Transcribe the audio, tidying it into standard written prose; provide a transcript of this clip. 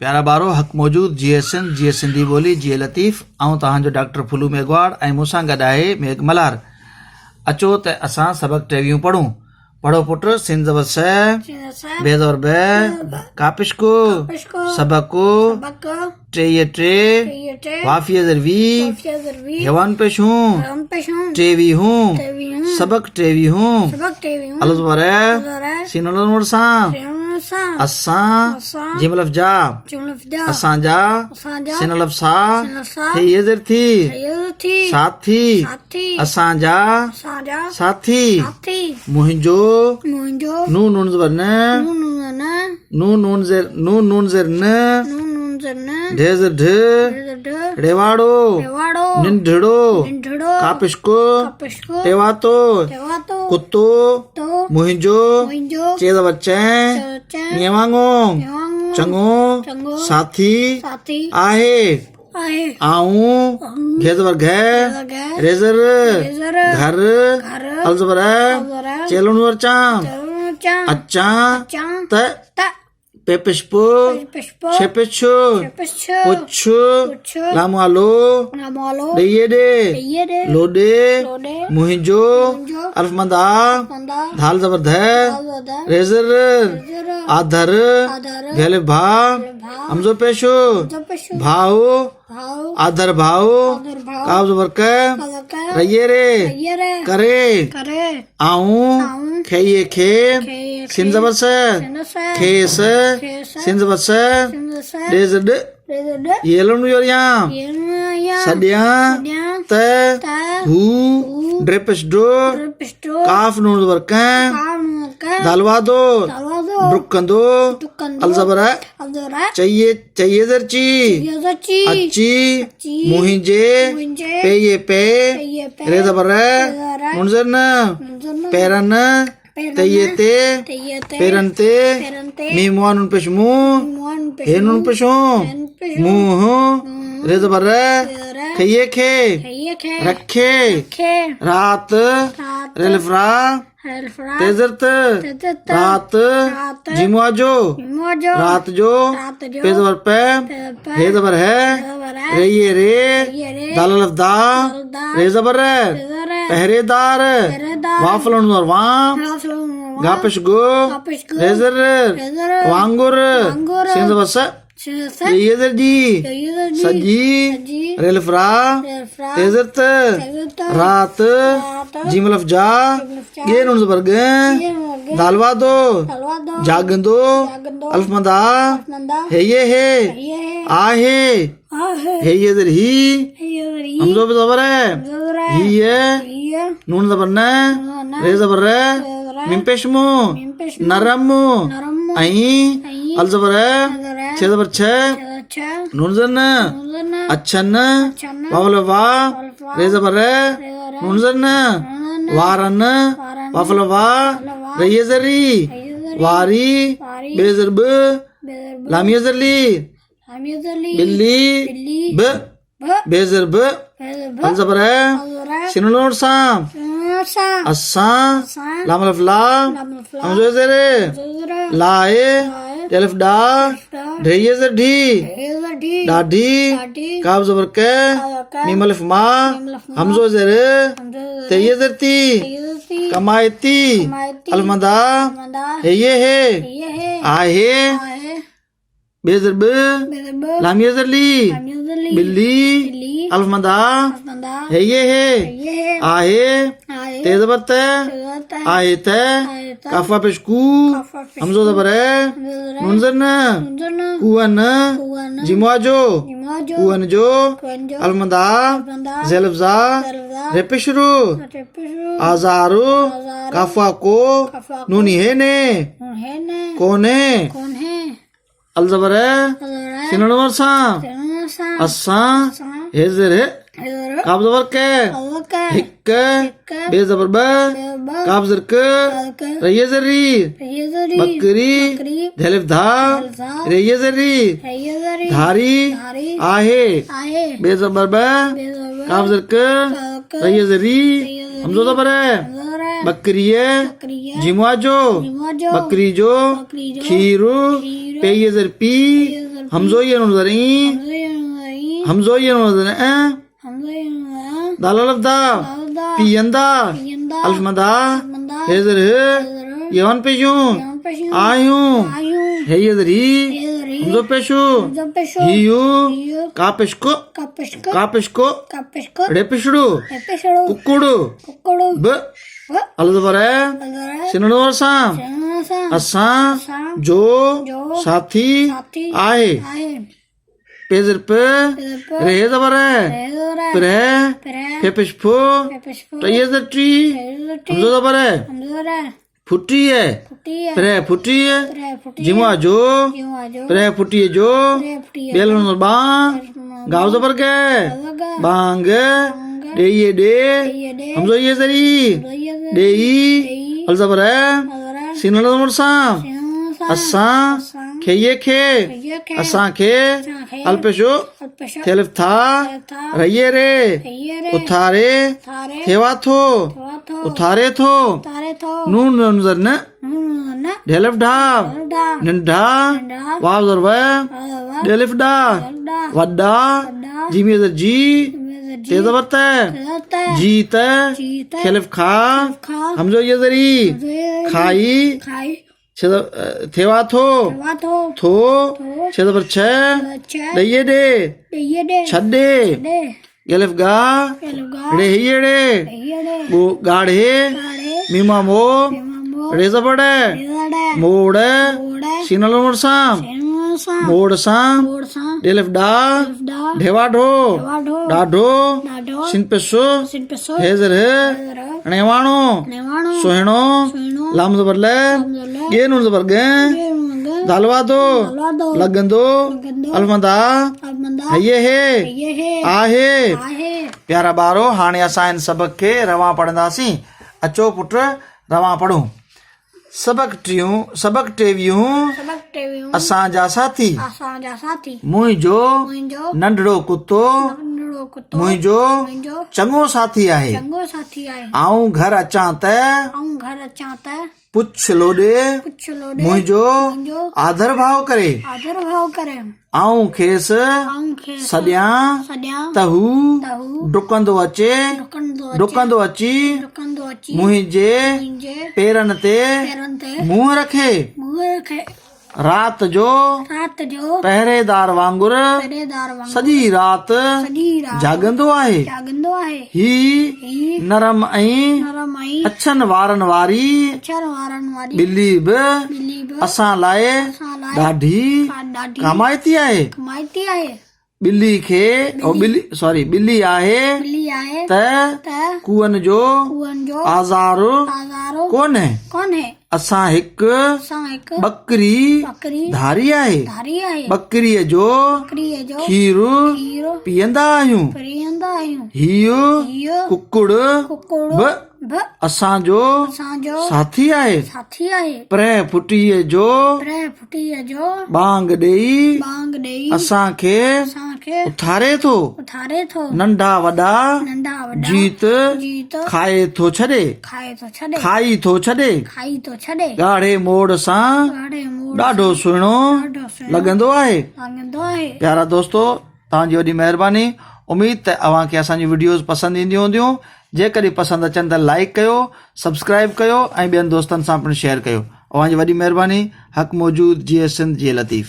प्यारा बारो हक़ मौजूद जीएसएन जीए सिंधी ॿोली जीए लतीफ़ ऐं तव्हांजो डॉक्टर फुलू मेघवाड़ ऐं मूंसां गॾु आहे मेघ मल्हार। अचो त असां सबक़ टेवियूं पढ़ूं। पढ़ो पुट। सिन ज़बर स, बे ज़बर ब, कापिश को, सबक को, टे टे, वाफिया ज़र वी, हेवान पेश हूँ, टेवी हूँ, सबक टेवी हूँ, अल ज़बर सिन नून सां, असां जिम लफ़्ज़ जा, असां जा सिन लफ़्ज़ सा, ये ज़र थी, साथी, असां जा साथी, मुहिंजो नून नून ज़बर न, नून ज़र न, ढे ज़र ढ, रेवाड़ो, निंढड़ो, कापिश को, टेवातो, कुत्तो, मुहिंजो, चे ज़बर चैं, नियवांगो, चंगो, साथी, आहे, आऊं, घे ज़बर घे, रेज़र, घर, अल ज़बर चेलो नूर चां, अच्छा, त, पेपिश पो, छेपिश पुछ, लामो आलो, ॾेये ॾे, लोडे, मुहिंजो, अल्फ मंदा, धाल ज़बर ध, रेज़र, आधर, घेले भा, हमज़ो पेशो, भाव, आधर भाव, काव ज़बर क, रये रे, करे, आऊं, खेये खे, सिन ज़बर स, खेस, सिन ज़बर स, ॾे ज़र ॾ, येलो नु योरियां, सॾियां, त, हू, ड्रेपिश डो, काफ नून ज़बर क, दालवादो, डुकंदो, अल ज़बर चाहिए ज़र ची, अच्छी, मुहिंजे, पेये पे, रे ज़बर नून ज़र न, पेरन, तये ते, पेरन ते, मीम वा नून पेश मू, हे नून पेश मुँह, रे ज़बर खये खे, रखे, रात, रेलफ्रा, तेजरत, रात, जिमुआजो, रात जो, पे ज़बर पे, हे ज़बर है, रे रे, दाल लफ़्दा, रे ज़बर पहरेदार, वाफलन और वां, गापिश गो, रेज़र, वांगुर, सिन ज़बर स, ये ज़र जी, सजी, रेलफ्रा, तेजरत, रात, जिम लफ़्जा, ये नून ज़बर ग, दालवादो, जागंदो, अल्फ मंदा, है ये है, आहे, है ये ज़र ही, हमज़ो पे ज़बर है, ही है, नून ज़बर न, रे ज़बर रे, मिम पेश मू, नरम, अहीं, अल ज़बर छे ज़बर छे, नून ज़र न, अच्छन, वावल वा, रे ज़बर नून ज़र न, वारन, वाफल वा, रये ज़री, वारी, बे ज़र ब, लामिया ज़र ली, बिल्ली, ब, बे ज़र ब, अल ज़बर सिन नून सां, असां, लाम लफ़ ला, हमज़ो ज़र लाए, टेलफ डा, ढेये ज़र ढी, डाढी, काव ज़बर के, मीम अलिफ मा, हमज़ो ज़र तये ज़र ती, कमायती, अल मंदा, हेये है, आहे, बे ज़र ब, लामिया ज़र ली, बिल्ली, अल्फ मंदा, हेये है, आहे, ते ज़बर ते, आहे ते, काफा पेश कू, हमज़ो ज़बर नून ज़र न, कुवन, जिमुआजो, कुवन जो, अल मंदा, ज़ेलफ़्ज़ा, रेपिशरू, आज़ारू, काफा को, नूनी है ने, कोने, अल ज़बर सिन नून सां, असां, हे ज़र काफ ज़बर के, हिक, बे ज़बर ब, काफ ज़र क, रये ज़री, बकरी, धेलिफ धा, रये ज़री, धारी, आहे, बे ज़बर ब, काफ ज़र क, रये ज़री, हमज़ो ज़बर बकरिये, जिमुआजो, बकरी जो, खीरू, पे ये ज़र पी, हमज़ोई नून ज़र ई हमज़ोई नून ज़र ए दाल अलफ दा पीयंदा अल्फ मदा हेज़र यवन पेशून आयूं हे यज़री हमज़ो पेशू हियू कापेशको रेपिशुडू कुक्कुडू ब अलज़बरे सिनड़ वर्षां असां जो साथी आहे पेज़र पे रे ज़बरे प्रे फेपिशफो टयज़र ट्री हमज़ो ज़बरे फुटी है प्रे फुटी है जिमुआ जो प्रे फुटी है जो बेलन बा गाव ज़बर के बांग डेये डे हमज़ो ये ज़री डेई अलज़बरे सिनड़ वर्षां असां खेये खे असां खे अल्पेशो थेलिफ था रहिए रे उथारे थेवा थो उथारे थो नून नज़र न ढेलिफ ढा निंढा वाव ज़र व ढेलिफ डा वड्डा जीमी ज़र जी तेज़ ज़बर ते जीत खेलिफ खा हमज़ो ये ज़री खाई थेवा थो थो छे ज़बर छ डये डे छडे गलिफ गा रे हियड़े गो गाढ़े मीमा मो रे ज़बड़े मोड़ सिनल वर्षां मोड़ सां डेलिफ डा ढेवा ढो डाढो सिन पेसो हेज़र नेवाणो सोहणो लाम ज़बर ले ये नून ज़बर गे दालवा दो लगंदो अलमदा ये है आहे प्यारा ॿारो हाणे असां इन सबक खे रवां पढ़ंदासीं अचो पुट रवां पढ़ूं सबक टेवियूं असांजा साथी मुंहिंजो नंढड़ो कुतो मुंहिंजो चङो साथी आहे आऊं घर अचां त पुछ लोॾे मुंहिंजो आदर भाव करे आऊं खेसि सॾियां त हू डुकंदो अची मुंहिंजे पेरनि ते मुंहुं रखे रात जो पहरेदार वांगुर सॼी रात जागंदो आहे ही नरम ऐं अछनि वारनि वारी ॿिली बि असां लाइ ॾाढी कमाइती आहे ॿिली आहे त कुअनि जो आज़ारो कोन्हे असां हिकु बकरी धारी आहे बकरीअ जो खीरु पीअंदा आहियूं हियो कुकुड़ बि असांजो साथी आहे प्रे फुटीअ जो बांग ॾेई असांखे उथारे थो नंढा वॾा जीत खाई थो छॾे ॻाढ़े मोड़ सां ॾाढो सुहिणो लॻंदो आहे प्यारा दोस्तो तव्हांजी वॾी महिरबानी उम्मीद त अव्हांखे असांजी वीडियोज़ पसंदि ईंदियूं हूंदियूं जेकॾहिं पसंदि अचनि त लाइक कयो सब्सक्राइब कयो ऐं ॿियनि दोस्तनि सां पिणु शेयर कयो अव्हांजी वॾी महिरबानी हक़ मौजूद जीअं सिंध जीअं लतीफ़।